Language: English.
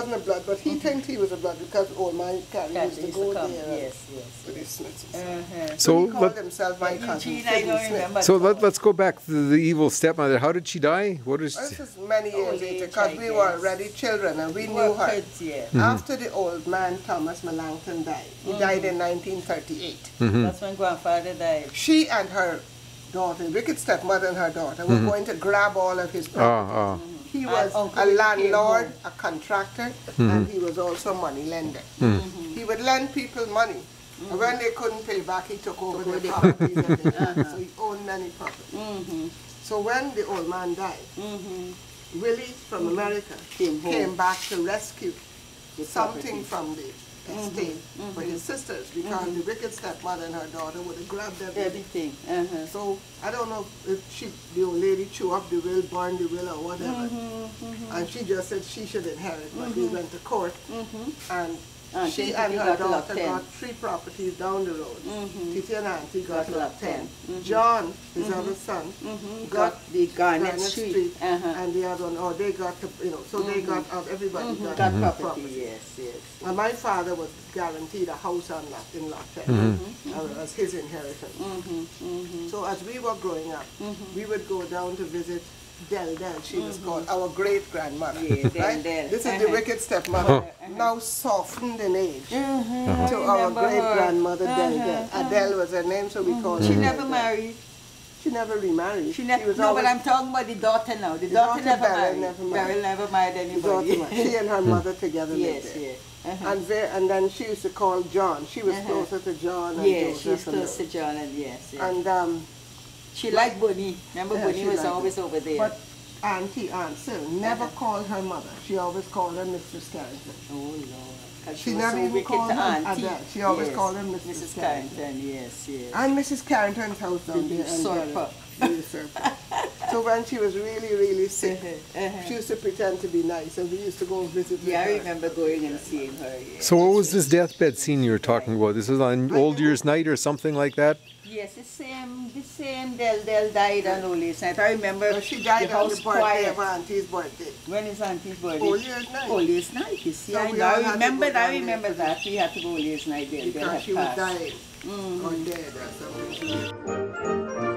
wasn't a blood, but he thinks he was a blood because old man Carrie used to go there. Yes. With his Smiths. So he called himself my cousin. Eugene, I don't remember. So let's go back to the evil stepmother. How did she die? What is? This is many years later because we were already children and we knew her. Kids, yeah. After the old man Thomas Melanchthon died, he died in 1938. That's when grandfather died. She and her daughter, wicked stepmother and her daughter, were going to grab all of his property. He was a landlord, a contractor, and he was also a money lender. He would lend people money. And when they couldn't pay back, he took over their properties. So he owned many properties. So when the old man died, Willie from America came back to rescue something from the estate for his sisters because the wicked stepmother and her daughter would have grabbed everything. So I don't know if the old lady threw up the will, burned the will or whatever. And she just said she should inherit, but we went to court and she and her daughter got 3 properties down the road. Titi and Auntie got lot 10. John, his other son, got the Garnet Street. And the other one, they got, so they got, everybody got property. Yes. And my father was guaranteed a house in lot 10 as his inheritance. So as we were growing up, we would go down to visit Del, she was called, our great-grandmother. Right? This is the wicked stepmother, now softened in age, to our great-grandmother Del. Adele was her name, so we called her. She never married. She never remarried. No, but I'm talking about the daughter now. The daughter never married. Beryl never married anybody. She and her mother together lived there. And then she used to call John. She was closer to John and Joseph. She was close to John and yes. And she liked Bunny. Remember, Bunny was always over there. But Aunt Sil never called her mother. She always called her Mrs. Carrington. Oh, Lord. She never even called her Adele. She always called her Mrs. Carrington. Yes. And Mrs. Carrington's house down there. The usurper. So when she was really, really sick, she used to pretend to be nice, and we used to go and visit her. Yeah, I remember going and seeing her. Yeah. So what was this deathbed scene you were talking about? This was on Old Year's Night or something like that? Yes, the same Del died on Old Year's Night. I remember she died on the birthday of Auntie's birthday. When is Auntie's birthday? Old Year's Night. Old Year's Night, you see. So I remember that. We had to go Old Year's Night there. Because she was dying or dead or something.